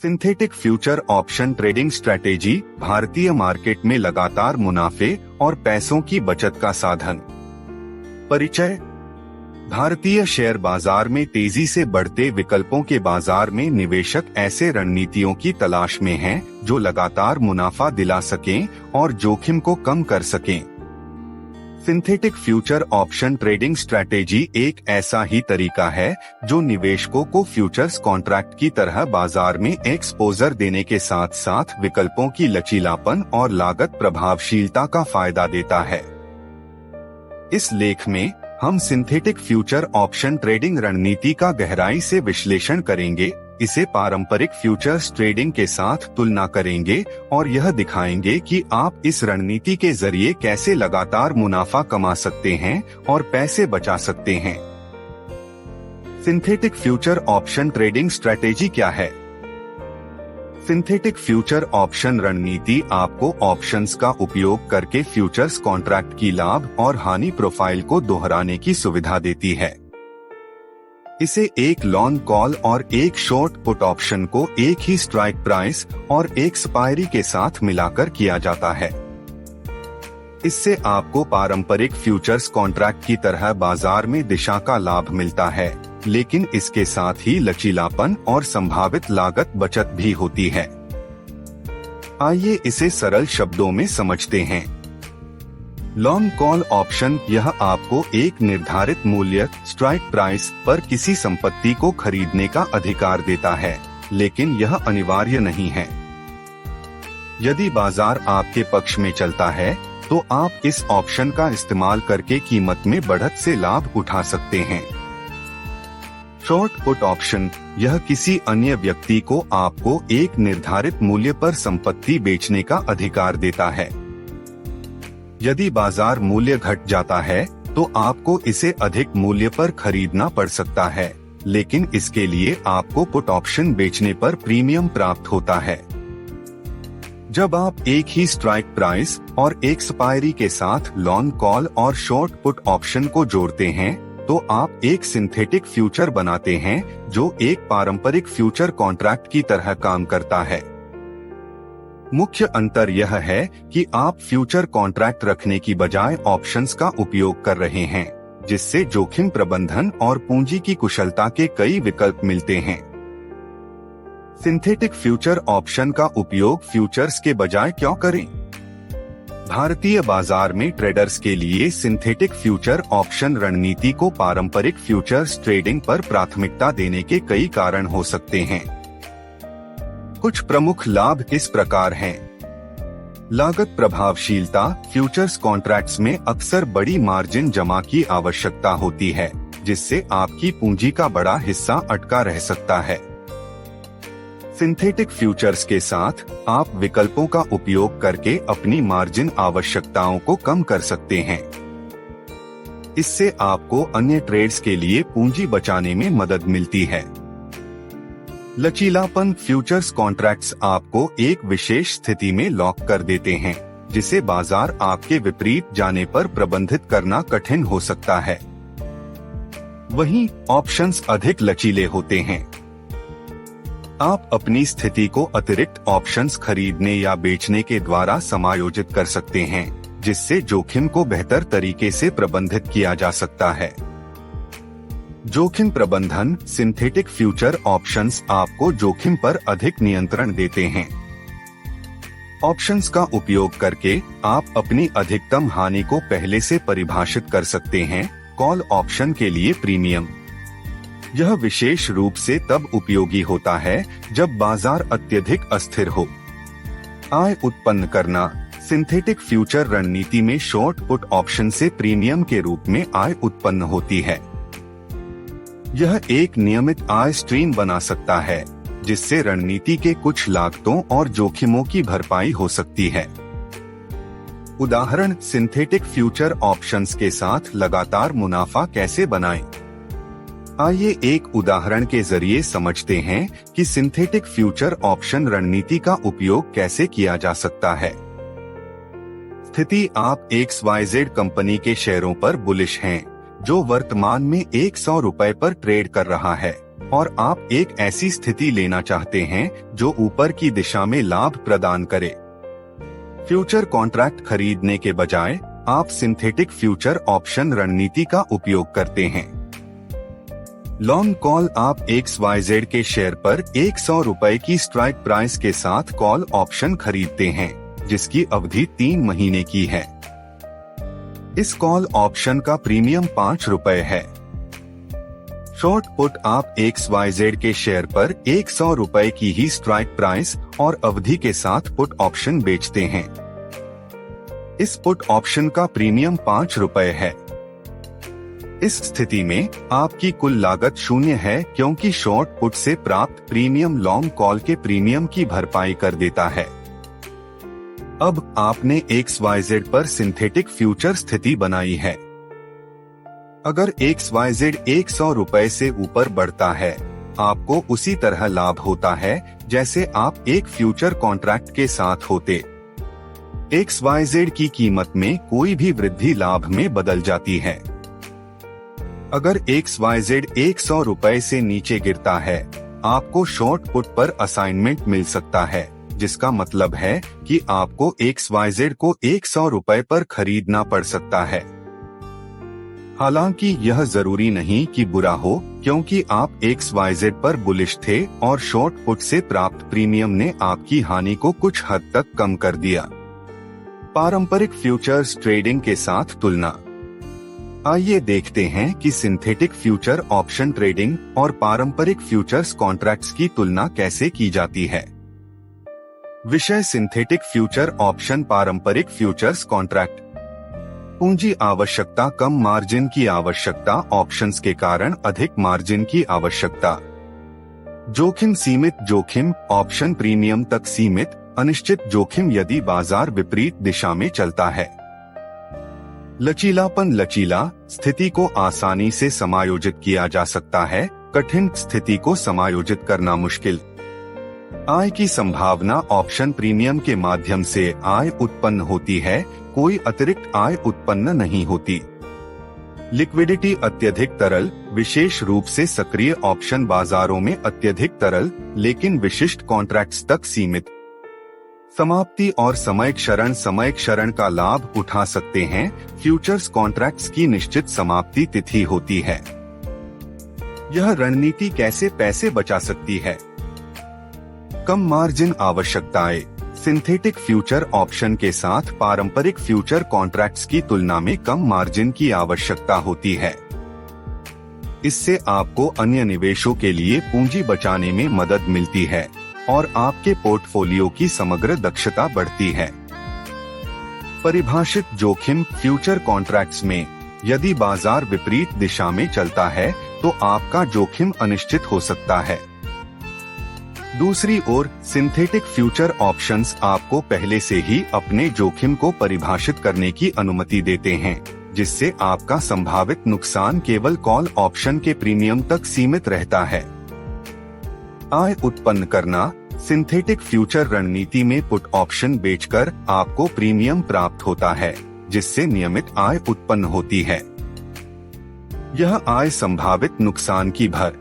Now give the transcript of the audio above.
Synthetic future option trading strategy भारतीय market में लगातार मुनाफे और पैसों की बचत का साधन। परिचय। भारतीय शेयर बाजार में तेजी से बढ़ते विकल्पों के बाजार में निवेशक ऐसे रणनीतियों की तलाश में हैं जो लगातार मुनाफा दिला सकें और जोखिम को कम कर सकें। Synthetic future option trading strategy एक ऐसा ही तरीका है जो निवेशकों को फ्यूचर्स कॉन्ट्रैक्ट की तरह बाजार में एक्सपोजर देने के साथ साथ विकल्पों की लचीलापन और लागत प्रभावशीलता का फायदा देता है। इस लेख में हम सिंथेटिक फ्यूचर ऑप्शन ट्रेडिंग रणनीति का गहराई से विश्लेषण करेंगे, इसे पारंपरिक फ्यूचर्स ट्रेडिंग के साथ तुलना करेंगे और यह दिखाएंगे कि आप इस रणनीति के जरिए कैसे लगातार मुनाफा कमा सकते हैं और पैसे बचा सकते हैं। Synthetic future option trading strategy क्या है? सिंथेटिक फ्यूचर ऑप्शन रणनीति आपको ऑप्शंस का उपयोग करके फ्यूचर्स कॉन्ट्रैक्ट की लाभ और हानि प्रोफाइल को दोहराने की सुविधा देती है। इसे एक लॉन्ग कॉल और एक शॉर्ट पुट ऑप्शन को एक ही स्ट्राइक प्राइस और एक्सपायरी के साथ मिलाकर किया जाता है। इससे आपको पारंपरिक फ्यूचर्स कॉन्ट्रैक्ट की तरह बाजार में दिशा का लाभ मिलता है, लेकिन इसके साथ ही लचीलापन और संभावित लागत बचत भी होती है। आइए इसे सरल शब्दों में समझते हैं। लॉन्ग कॉल ऑप्शन यह आपको एक निर्धारित मूल्य स्ट्राइक प्राइस पर किसी संपत्ति को खरीदने का अधिकार देता है, लेकिन यह अनिवार्य नहीं है। यदि बाजार आपके पक्ष में चलता है तो आप इस ऑप्शन का इस्तेमाल करके कीमत में बढ़त से लाभ उठा सकते हैं। शॉर्ट पुट ऑप्शन यह किसी अन्य व्यक्ति को आपको एक निर्धारित मूल्य पर संपत्ति बेचने का अधिकार देता है। यदि बाजार मूल्य घट जाता है तो आपको इसे अधिक मूल्य पर खरीदना पड़ सकता है, लेकिन इसके लिए आपको पुट ऑप्शन बेचने पर प्रीमियम प्राप्त होता है। जब आप एक ही स्ट्राइक प्राइस और एक्सपायरी के साथ लॉन्ग कॉल और शॉर्ट पुट ऑप्शन को जोड़ते हैं तो आप एक सिंथेटिक फ्यूचर बनाते हैं जो एक पारंपरिक फ्यूचर कॉन्ट्रैक्ट की तरह काम करता है। मुख्य अंतर यह है कि आप फ्यूचर कॉन्ट्रैक्ट रखने की बजाय ऑप्शंस का उपयोग कर रहे हैं, जिससे जोखिम प्रबंधन और पूंजी की कुशलता के कई विकल्प मिलते हैं। सिंथेटिक फ्यूचर ऑप्शन का उपयोग फ्यूचर्स के बजाय क्यों करें? भारतीय बाजार में ट्रेडर्स के लिए सिंथेटिक फ्यूचर ऑप्शन रणनीति को पारंपरिक फ्यूचर्स ट्रेडिंग पर प्राथमिकता देने के कई कारण हो सकते हैं। कुछ प्रमुख लाभ इस प्रकार हैं। लागत प्रभावशीलता फ्यूचर्स कॉन्ट्रैक्ट्स में अक्सर बड़ी मार्जिन जमा की आवश्यकता होती है, जिससे आपकी पूंजी का बड़ा हिस्सा अटका रह सकता है। सिंथेटिक फ्यूचर्स के साथ आप विकल्पों का उपयोग करके अपनी मार्जिन आवश्यकताओं को कम कर सकते हैं। इससे आपको अन्य ट्रेड्स के लिए पूंजी बचाने में मदद मिलती है। लचीलापन फ्यूचर्स कॉन्ट्रैक्ट्स आपको एक विशेष स्थिति में लॉक कर देते हैं, जिसे बाजार आपके विपरीत जाने पर प्रबंधित करना कठिन हो सकता है। वहीं ऑप्शंस अधिक लचीले होते हैं। आप अपनी स्थिति को अतिरिक्त ऑप्शंस खरीदने या बेचने के द्वारा समायोजित कर सकते हैं, जिससे जोखिम को बेहतर तरीके से प्रबंधित किया जा सकता है। जोखिम प्रबंधन सिंथेटिक फ्यूचर ऑप्शंस आपको जोखिम पर अधिक नियंत्रण देते हैं। ऑप्शंस का उपयोग करके आप अपनी अधिकतम हानि को पहले से परिभाषित कर सकते हैं। कॉल ऑप्शन के लिए प्रीमियम यह विशेष रूप से तब उपयोगी होता है जब बाजार अत्यधिक अस्थिर हो। आय उत्पन्न करना सिंथेटिक फ्यूचर रणनीति में शॉर्ट पुट ऑप्शन से प्रीमियम के रूप में आय उत्पन्न होती है। यह एक नियमित आय स्ट्रीम बना सकता है, जिससे रणनीति के कुछ लागतों और जोखिमों की भरपाई हो सकती है। उदाहरण सिंथेटिक फ्यूचर ऑप्शंस के साथ लगातार मुनाफा कैसे बनाएं? आइए एक उदाहरण के जरिए समझते हैं कि सिंथेटिक फ्यूचर ऑप्शन रणनीति का उपयोग कैसे किया जा सकता है। स्थिति आप XYZ कंपनी के शेयरों पर बुलिश हैं, जो वर्तमान में 100 रुपए पर ट्रेड कर रहा है। और आप एक ऐसी स्थिति लेना चाहते हैं जो ऊपर की दिशा में लाभ प्रदान करे। फ्यूचर कॉन्ट्रैक्ट खरीदने के बजाय आप सिंथेटिक फ्यूचर ऑप्शन रणनीति का उपयोग करते हैं। लॉन्ग कॉल, आप XYZ के शेयर पर 100 रुपए की स्ट्राइक प्राइस के साथ कॉल ऑप्शन खरीदते हैं, जिसकी अवधि 3 महीने की है। इस कॉल ऑप्शन का प्रीमियम 5 रुपए है। शॉर्ट पुट, आप XYZ के शेयर पर 100 रुपए की ही स्ट्राइक प्राइस और अवधि के साथ पुट ऑप्शन बेचते हैं। इस पुट ऑप्शन का प्रीमियम 5 रुपए है। इस स्थिति में आपकी कुल लागत 0 है, क्योंकि शॉर्ट पुट से प्राप्त प्रीमियम लॉन्ग कॉल के प्रीमियम की भरपाई कर देता है। अब आपने XYZ पर सिंथेटिक फ्यूचर स्थिति बनाई है। अगर XYZ 100 रुपए से ऊपर बढ़ता है, आपको उसी तरह लाभ होता है जैसे आप एक फ्यूचर कॉन्ट्रैक्ट के साथ होते। XYZ की कीमत में कोई भी वृद्धि लाभ में बदल जाती है। अगर XYZ 100 रुपए से नीचे गिरता है, आपको शॉर्ट पुट पर असाइनमेंट मिल सकता है, जिसका मतलब है कि आपको XYZ को 100 रुपए पर खरीदना पड़ सकता है। हालांकि यह जरूरी नहीं कि बुरा हो, क्योंकि आप XYZ पर बुलिश थे और शॉर्ट पुट से प्राप्त प्रीमियम ने आपकी हानि को कुछ हद तक कम कर दिया। पारंपरिक फ्यूचर्स ट्रेडिंग के साथ तुलना। आइए देखते हैं कि सिंथेटिक फ्यूचर ऑप्शन ट्रेडिंग और पारंपरिक फ्यूचर्स कॉन्ट्रैक्ट्स की तुलना कैसे की जाती है। विषय सिंथेटिक फ्यूचर ऑप्शन, पारंपरिक फ्यूचर्स कॉन्ट्रैक्ट। पूंजी आवश्यकता, कम मार्जिन की आवश्यकता, ऑप्शंस के कारण अधिक मार्जिन की आवश्यकता। जोखिम, सीमित जोखिम, ऑप्शन प्रीमियम तक सीमित, अनिश्चित जोखिम यदि बाजार विपरीत दिशा में चलता है। लचीलापन, लचीला, स्थिति को आसानी से समायोजित किया जा सकता है, कठिन स्थिति को समायोजित करना मुश्किल। आय की संभावना, ऑप्शन प्रीमियम के माध्यम से आय उत्पन्न होती है, कोई अतिरिक्त आय उत्पन्न नहीं होती। लिक्विडिटी, अत्यधिक तरल, विशेष रूप से सक्रिय ऑप्शन बाजारों में अत्यधिक तरल, लेकिन विशिष्ट कॉन्ट्रैक्ट्स तक सीमित। समाप्ति और समय क्षरण का लाभ उठा सकते हैं, फ्यूचर्स कॉन्ट्रैक्ट्स की निश्चित समाप्ति तिथि होती है। यह रणनीति कैसे पैसे बचा सकती है। कम मार्जिन आवश्यकताएं, सिंथेटिक फ्यूचर ऑप्शन के साथ पारंपरिक फ्यूचर कॉन्ट्रैक्ट्स की तुलना में कम मार्जिन की आवश्यकता होती है। इससे आपको अन्य निवेशों के लिए पूंजी बचाने में मदद मिलती है और आपके पोर्टफोलियो की समग्र दक्षता बढ़ती है। परिभाषित जोखिम, फ्यूचर कॉन्ट्रैक्ट्स में यदि बाजार विपरीत दिशा में चलता है तो आपका जोखिम अनिश्चित हो सकता है। दूसरी ओर सिंथेटिक फ्यूचर ऑप्शंस आपको पहले से ही अपने जोखिम को परिभाषित करने की अनुमति देते हैं, जिससे आपका संभावित नुकसान केवल कॉल ऑप्शन के प्रीमियम तक सीमित रहता है। आय उत्पन्न करना, सिंथेटिक फ्यूचर रणनीति में पुट ऑप्शन बेचकर आपको प्रीमियम प्राप्त होता है, जिससे नियमित आय उत्पन्न होती है। यह आय संभावित नुकसान की भर